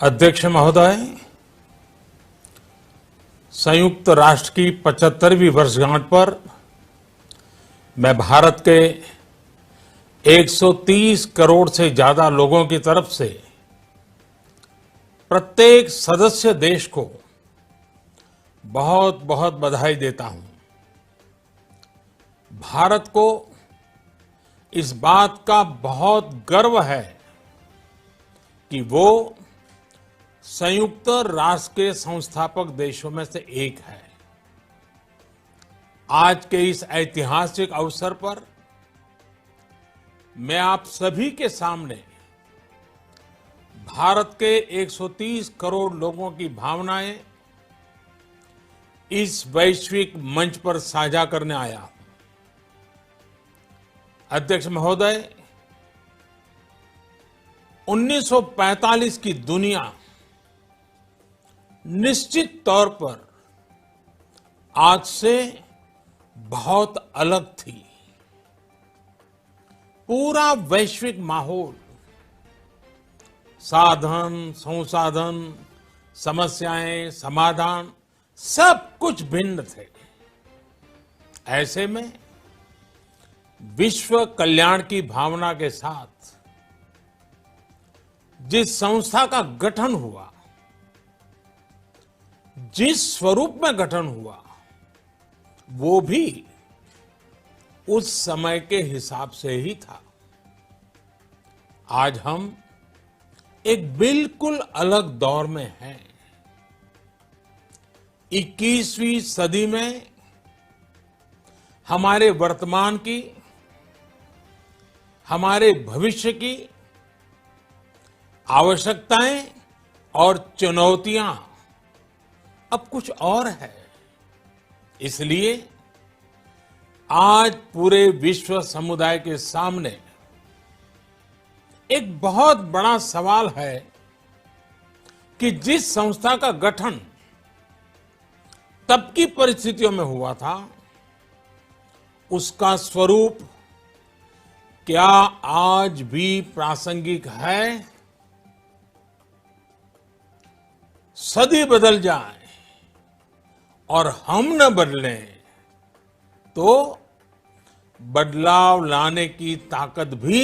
अध्यक्ष महोदय, संयुक्त राष्ट्र की 75वीं वर्षगांठ पर मैं भारत के 130 करोड़ से ज्यादा लोगों की तरफ से प्रत्येक सदस्य देश को बहुत बहुत बधाई देता हूं। भारत को इस बात का बहुत गर्व है कि वो संयुक्त राष्ट्र के संस्थापक देशों में से एक है। आज के इस ऐतिहासिक अवसर पर मैं आप सभी के सामने भारत के 130 करोड़ लोगों की भावनाएं इस वैश्विक मंच पर साझा करने आया। अध्यक्ष महोदय, 1945 की दुनिया निश्चित तौर पर आज से बहुत अलग थी। पूरा वैश्विक माहौल, साधन, संसाधन, समस्याएं, समाधान सब कुछ भिन्न थे। ऐसे में विश्व कल्याण की भावना के साथ जिस संस्था का गठन हुआ, जिस स्वरूप में गठन हुआ, वो भी उस समय के हिसाब से ही था। आज हम एक बिल्कुल अलग दौर में हैं। 21वीं सदी में हमारे वर्तमान की, हमारे भविष्य की आवश्यकताएं और चुनौतियां अब कुछ और है। इसलिए आज पूरे विश्व समुदाय के सामने एक बहुत बड़ा सवाल है कि जिस संस्था का गठन तब की परिस्थितियों में हुआ था, उसका स्वरूप क्या आज भी प्रासंगिक है? सदी बदल जाए और हम न बदलें तो बदलाव लाने की ताकत भी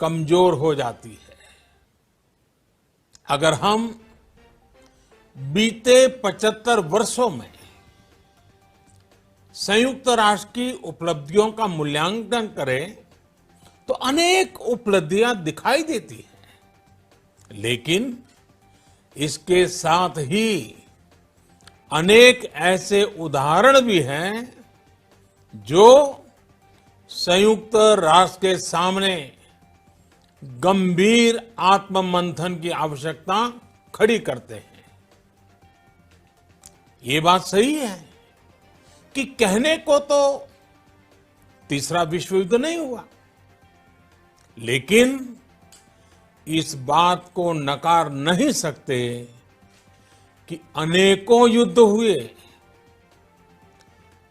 कमजोर हो जाती है। अगर हम बीते 75 वर्षों में संयुक्त राष्ट्र की उपलब्धियों का मूल्यांकन करें तो अनेक उपलब्धियां दिखाई देती हैं, लेकिन इसके साथ ही अनेक ऐसे उदाहरण भी हैं जो संयुक्त राष्ट्र के सामने गंभीर आत्ममंथन की आवश्यकता खड़ी करते हैं। ये बात सही है कि कहने को तो तीसरा विश्व युद्ध नहीं हुआ, लेकिन इस बात को नकार नहीं सकते कि अनेकों युद्ध हुए,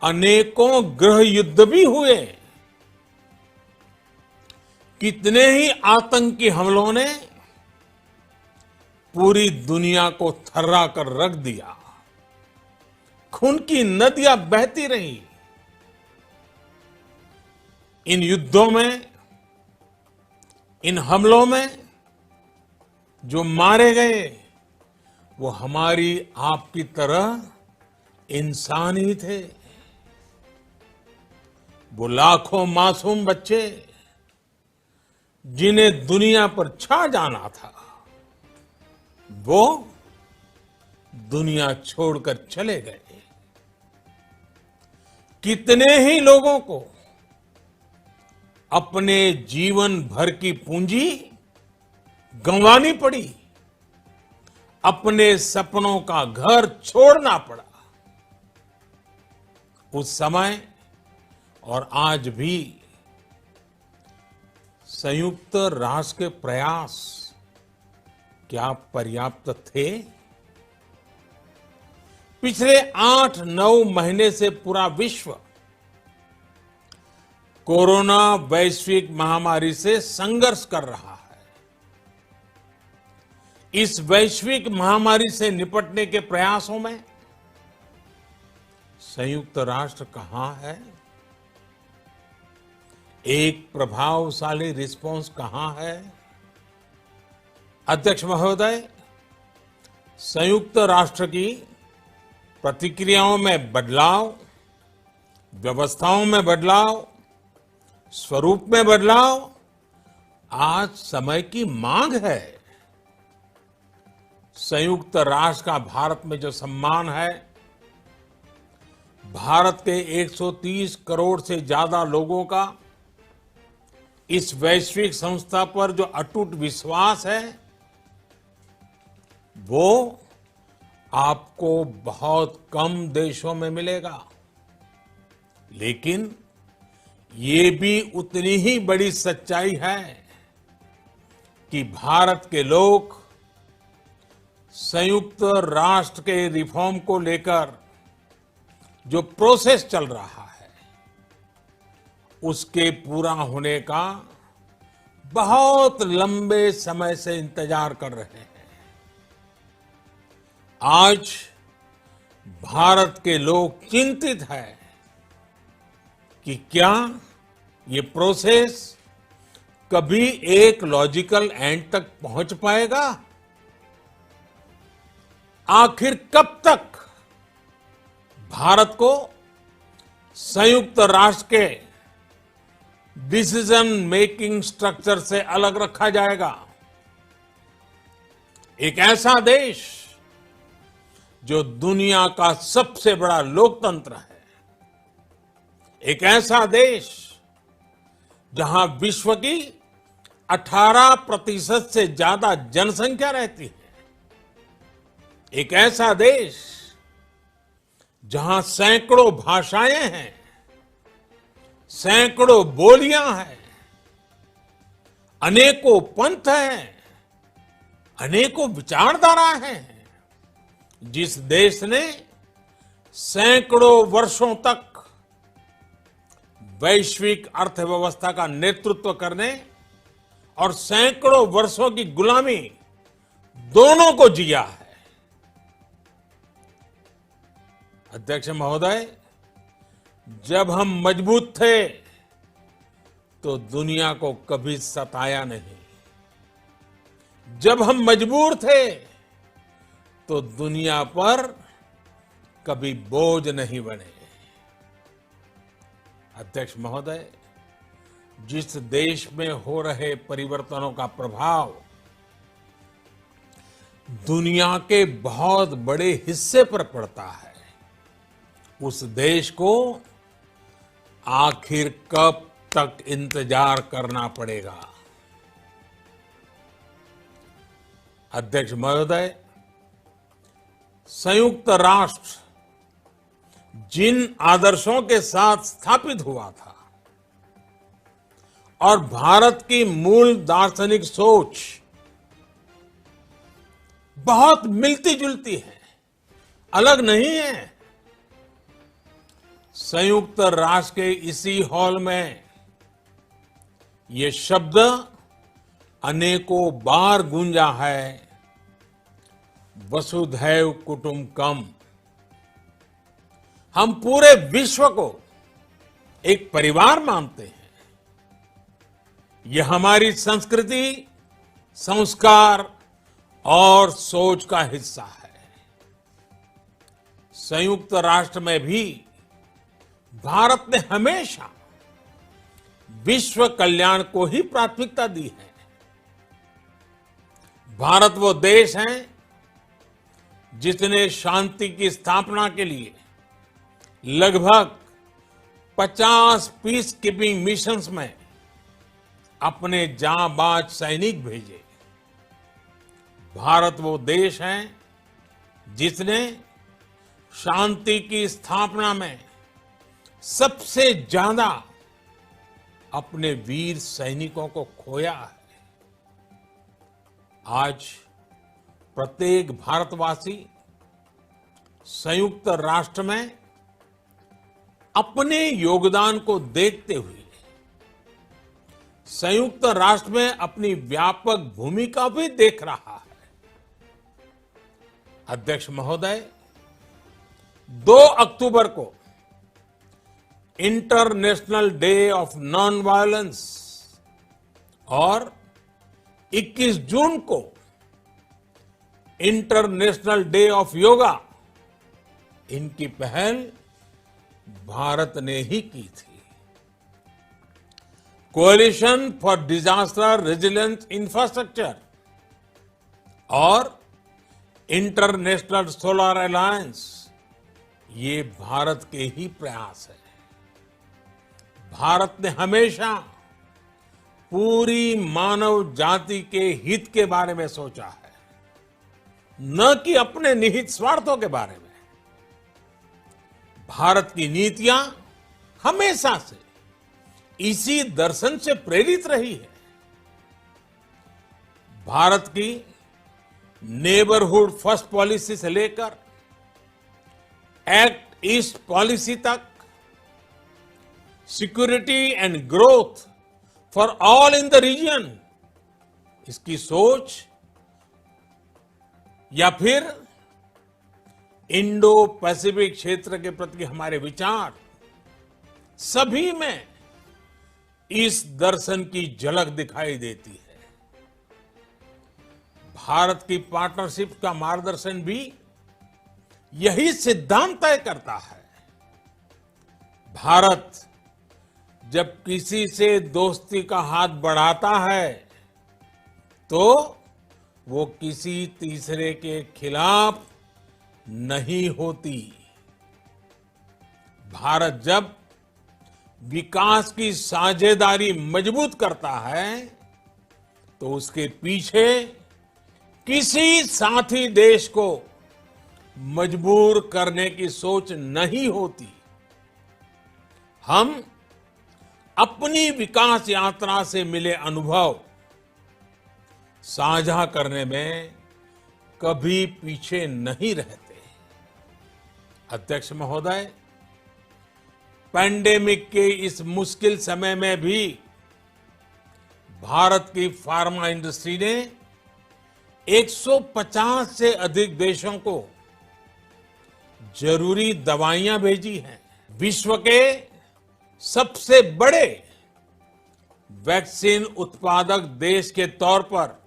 अनेकों गृह युद्ध भी हुए। कितने ही आतंकी हमलों ने पूरी दुनिया को थर्रा कर रख दिया। खून की नदियां बहती रही। इन युद्धों में, इन हमलों में जो मारे गए वो हमारी आपकी तरह इंसान ही थे। वो लाखों मासूम बच्चे जिन्हें दुनिया पर छा जाना था, वो दुनिया छोड़कर चले गए। कितने ही लोगों को अपने जीवन भर की पूंजी गंवानी पड़ी, अपने सपनों का घर छोड़ना पड़ा। उस समय और आज भी संयुक्त राष्ट्र के प्रयास क्या पर्याप्त थे? पिछले 8-9 महीने से पूरा विश्व कोरोना वैश्विक महामारी से संघर्ष कर रहा है। इस वैश्विक महामारी से निपटने के प्रयासों में संयुक्त राष्ट्र कहां है? एक प्रभावशाली रिस्पांस कहां है? अध्यक्ष महोदय, संयुक्त राष्ट्र की प्रतिक्रियाओं में बदलाव, व्यवस्थाओं में बदलाव, स्वरूप में बदलाव आज समय की मांग है। संयुक्त राष्ट्र का भारत में जो सम्मान है, भारत के 130 करोड़ से ज्यादा लोगों का इस वैश्विक संस्था पर जो अटूट विश्वास है, वो आपको बहुत कम देशों में मिलेगा। लेकिन ये भी उतनी ही बड़ी सच्चाई है कि भारत के लोग संयुक्त राष्ट्र के रिफॉर्म को लेकर जो प्रोसेस चल रहा है, उसके पूरा होने का बहुत लंबे समय से इंतजार कर रहे हैं। आज भारत के लोग चिंतित हैं कि क्या ये प्रोसेस कभी एक लॉजिकल एंड तक पहुंच पाएगा? आखिर कब तक भारत को संयुक्त राष्ट्र के डिसीजन मेकिंग स्ट्रक्चर से अलग रखा जाएगा? एक ऐसा देश जो दुनिया का सबसे बड़ा लोकतंत्र है, एक ऐसा देश जहां विश्व की 18% से ज्यादा जनसंख्या रहती है, एक ऐसा देश जहां सैकड़ों भाषाएं हैं, सैकड़ों बोलियां हैं, अनेकों पंथ हैं, अनेकों विचारधारा हैं, जिस देश ने सैकड़ों वर्षों तक वैश्विक अर्थव्यवस्था का नेतृत्व करने और सैकड़ों वर्षों की गुलामी दोनों को जिया है। अध्यक्ष महोदय, जब हम मजबूत थे तो दुनिया को कभी सताया नहीं। जब हम मजबूर थे तो दुनिया पर कभी बोझ नहीं बने। अध्यक्ष महोदय, जिस देश में हो रहे परिवर्तनों का प्रभाव दुनिया के बहुत बड़े हिस्से पर पड़ता है, उस देश को आखिर कब तक इंतजार करना पड़ेगा? अध्यक्ष महोदय, संयुक्त राष्ट्र जिन आदर्शों के साथ स्थापित हुआ था और भारत की मूल दार्शनिक सोच बहुत मिलती जुलती है, अलग नहीं है। संयुक्त राष्ट्र के इसी हॉल में ये शब्द अनेकों बार गूंजा है, वसुधैव कुटुंबकम। हम पूरे विश्व को एक परिवार मानते हैं। यह हमारी संस्कृति, संस्कार और सोच का हिस्सा है। संयुक्त राष्ट्र में भी भारत ने हमेशा विश्व कल्याण को ही प्राथमिकता दी है। भारत वो देश है जिसने शांति की स्थापना के लिए लगभग 50 पीस कीपिंग मिशंस में अपने जांबाज सैनिक भेजे। भारत वो देश है जिसने शांति की स्थापना में सबसे ज्यादा अपने वीर सैनिकों को खोया है। आज प्रत्येक भारतवासी संयुक्त राष्ट्र में अपने योगदान को देखते हुए संयुक्त राष्ट्र में अपनी व्यापक भूमिका भी देख रहा है। अध्यक्ष महोदय, 2 अक्टूबर को international day of non violence और 21 जून को इंटरनेशनल डे ऑफ योगा, इनकी पहल भारत ने ही की थी। Coalition for disaster resilience infrastructure और इंटरनेशनल सोलर अलायंस, ये भारत के ही प्रयास है। भारत ने हमेशा पूरी मानव जाति के हित के बारे में सोचा है, न कि अपने निहित स्वार्थों के बारे में। भारत की नीतियां हमेशा से इसी दर्शन से प्रेरित रही है। भारत की नेबरहुड फर्स्ट पॉलिसी से लेकर एक्ट ईस्ट पॉलिसी तक, security and growth for all in the region, इसकी सोच, या फिर इंडो पैसिफिक क्षेत्र के प्रति हमारे विचार, सभी में इस दर्शन की झलक दिखाई देती है। भारत की पार्टनरशिप का मार्गदर्शन भी यही सिद्धांत तय करता है। भारत जब किसी से दोस्ती का हाथ बढ़ाता है तो वो किसी तीसरे के खिलाफ नहीं होती। भारत जब विकास की साझेदारी मजबूत करता है तो उसके पीछे किसी साथी देश को मजबूर करने की सोच नहीं होती। हम अपनी विकास यात्रा से मिले अनुभव साझा करने में कभी पीछे नहीं रहते। अध्यक्ष महोदय, पैंडेमिक के इस मुश्किल समय में भी भारत की फार्मा इंडस्ट्री ने 150 से अधिक देशों को जरूरी दवाइयां भेजी हैं। विश्व के सबसे बड़े वैक्सीन उत्पादक देश के तौर पर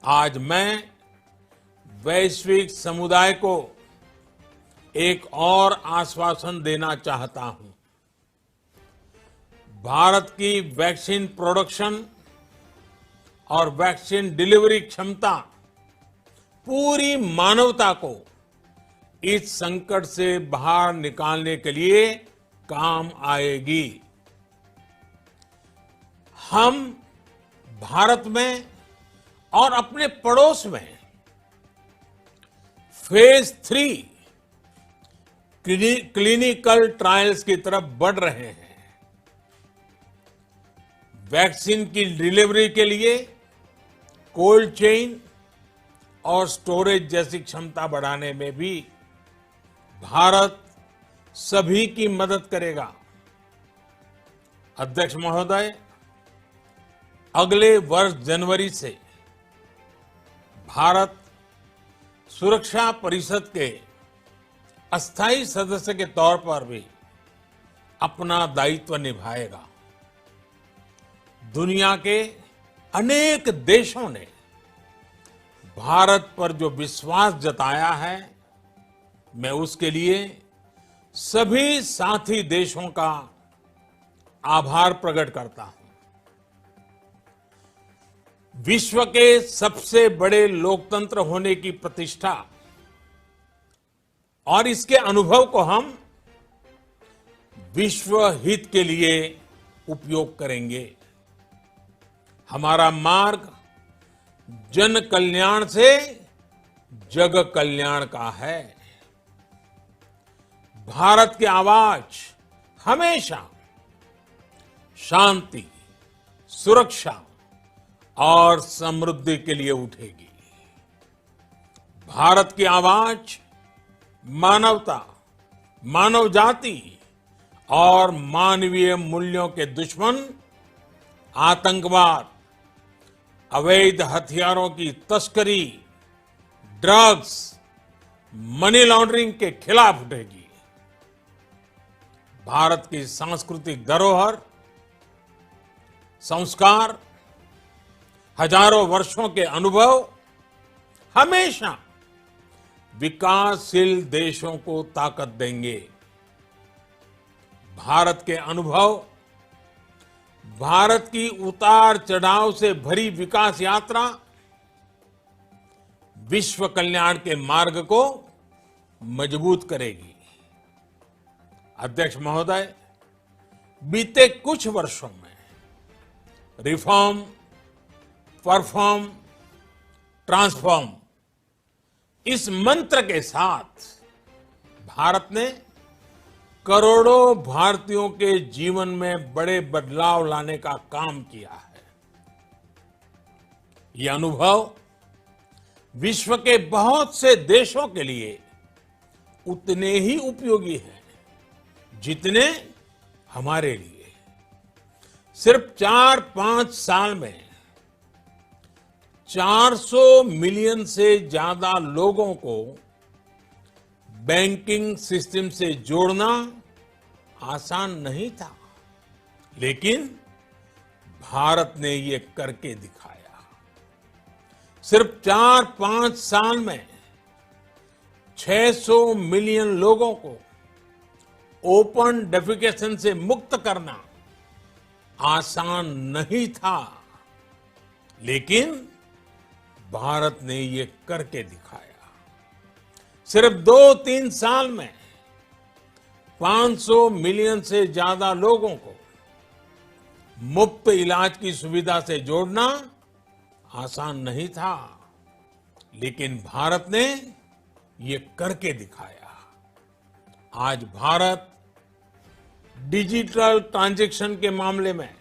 आज मैं वैश्विक समुदाय को एक और आश्वासन देना चाहता हूं। भारत की वैक्सीन प्रोडक्शन और वैक्सीन डिलीवरी क्षमता पूरी मानवता को इस संकट से बाहर निकालने के लिए काम आएगी। हम भारत में और अपने पड़ोस में फेज 3 क्लिनिकल ट्रायल्स की तरफ बढ़ रहे हैं। वैक्सीन की डिलीवरी के लिए कोल्ड चेन और स्टोरेज जैसी क्षमता बढ़ाने में भी भारत सभी की मदद करेगा। अध्यक्ष महोदय, अगले वर्ष जनवरी से भारत सुरक्षा परिषद के अस्थायी सदस्य के तौर पर भी अपना दायित्व निभाएगा। दुनिया के अनेक देशों ने भारत पर जो विश्वास जताया है, मैं उसके लिए सभी साथी देशों का आभार प्रकट करता हूं। विश्व के सबसे बड़े लोकतंत्र होने की प्रतिष्ठा और इसके अनुभव को हम विश्व हित के लिए उपयोग करेंगे। हमारा मार्ग जन कल्याण से जग कल्याण का है। भारत की आवाज हमेशा शांति, सुरक्षा और समृद्धि के लिए उठेगी। भारत की आवाज मानवता, मानव जाति और मानवीय मूल्यों के दुश्मन आतंकवाद, अवैध हथियारों की तस्करी, ड्रग्स, मनी लॉन्ड्रिंग के खिलाफ उठेगी। भारत की सांस्कृतिक धरोहर, संस्कार, हजारों वर्षों के अनुभव हमेशा विकासशील देशों को ताकत देंगे। भारत के अनुभव, भारत की उतार चढ़ाव से भरी विकास यात्रा विश्व कल्याण के मार्ग को मजबूत करेगी। अध्यक्ष महोदय, बीते कुछ वर्षों में रिफॉर्म, परफॉर्म, ट्रांसफॉर्म इस मंत्र के साथ भारत ने करोड़ों भारतीयों के जीवन में बड़े बदलाव लाने का काम किया है। ये अनुभव विश्व के बहुत से देशों के लिए उतने ही उपयोगी हैं जितने हमारे लिए। सिर्फ 4-5 साल में 400 मिलियन से ज्यादा लोगों को बैंकिंग सिस्टम से जोड़ना आसान नहीं था, लेकिन भारत ने ये करके दिखाया। सिर्फ 4-5 साल में 600 मिलियन लोगों को ओपन डेफिकेशन से मुक्त करना आसान नहीं था, लेकिन भारत ने ये करके दिखाया। सिर्फ 2-3 साल में 500 मिलियन से ज्यादा लोगों को मुफ्त इलाज की सुविधा से जोड़ना आसान नहीं था, लेकिन भारत ने ये करके दिखाया। आज भारत डिजिटल ट्रांजैक्शन के मामले में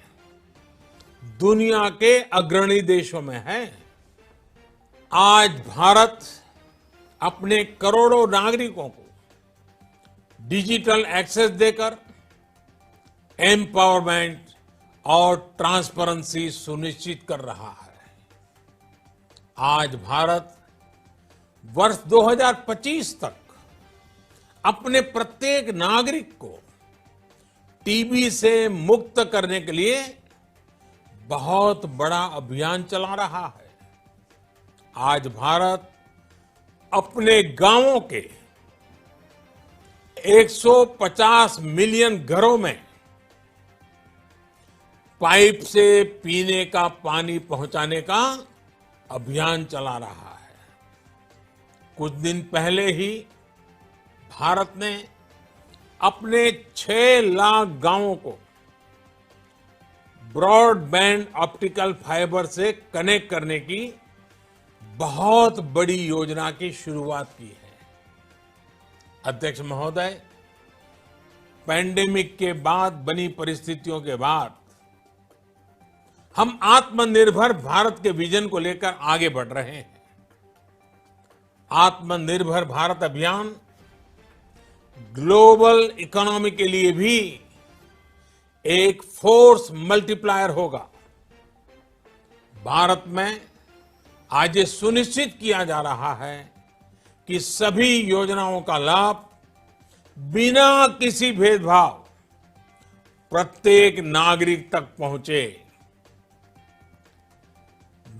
दुनिया के अग्रणी देशों में है। आज भारत अपने करोड़ों नागरिकों को डिजिटल एक्सेस देकर एम्पावरमेंट और ट्रांसपेरेंसी सुनिश्चित कर रहा है। आज भारत वर्ष 2025 तक अपने प्रत्येक नागरिक को टीबी से मुक्त करने के लिए बहुत बड़ा अभियान चला रहा है। आज भारत अपने गांवों के 150 मिलियन घरों में पाइप से पीने का पानी पहुंचाने का अभियान चला रहा है। कुछ दिन पहले ही भारत ने अपने 6 लाख गांवों को ब्रॉडबैंड ऑप्टिकल फाइबर से कनेक्ट करने की बहुत बड़ी योजना की शुरुआत की है। अध्यक्ष महोदय, पैंडेमिक के बाद बनी परिस्थितियों के बाद हम आत्मनिर्भर भारत के विजन को लेकर आगे बढ़ रहे हैं। आत्मनिर्भर भारत अभियान ग्लोबल इकोनॉमी के लिए भी एक फोर्स मल्टीप्लायर होगा। भारत में आज ये सुनिश्चित किया जा रहा है कि सभी योजनाओं का लाभ बिना किसी भेदभाव प्रत्येक नागरिक तक पहुंचे।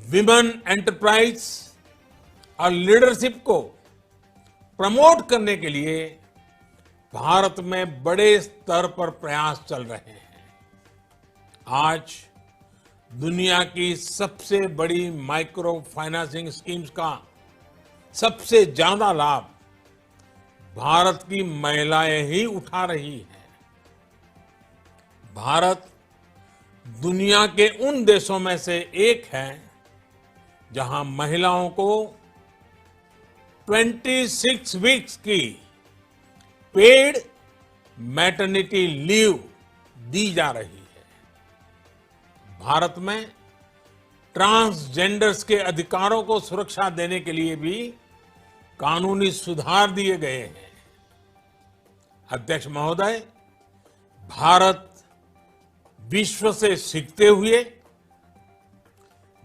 विमेन एंटरप्राइज और लीडरशिप को प्रमोट करने के लिए भारत में बड़े स्तर पर प्रयास चल रहे हैं। आज दुनिया की सबसे बड़ी माइक्रो फाइनेंसिंग स्कीम्स का सबसे ज्यादा लाभ भारत की महिलाएं ही उठा रही हैं। भारत दुनिया के उन देशों में से एक है जहां महिलाओं को 26 वीक्स की पेड मैटरनिटी लीव दी जा रही है। भारत में ट्रांसजेंडर्स के अधिकारों को सुरक्षा देने के लिए भी कानूनी सुधार दिए गए हैं। अध्यक्ष महोदय, भारत विश्व से सीखते हुए,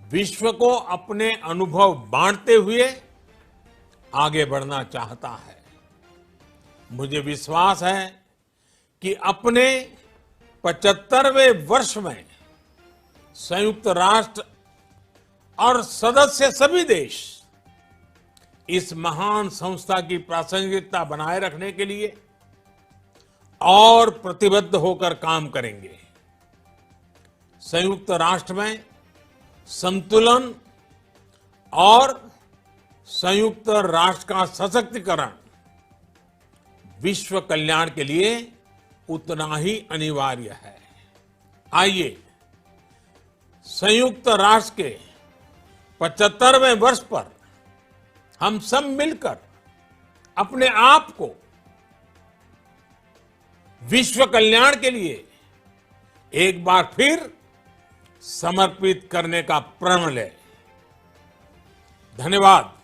विश्व को अपने अनुभव बांटते हुए आगे बढ़ना चाहता है। मुझे विश्वास है कि अपने 75वें वर्ष में संयुक्त राष्ट्र और सदस्य सभी देश इस महान संस्था की प्रासंगिकता बनाए रखने के लिए और प्रतिबद्ध होकर काम करेंगे। संयुक्त राष्ट्र में संतुलन और संयुक्त राष्ट्र का सशक्तिकरण विश्व कल्याण के लिए उतना ही अनिवार्य है। आइए संयुक्त राष्ट्र के 75वें वर्ष पर हम सब मिलकर अपने आप को विश्व कल्याण के लिए एक बार फिर समर्पित करने का प्रण लें। धन्यवाद।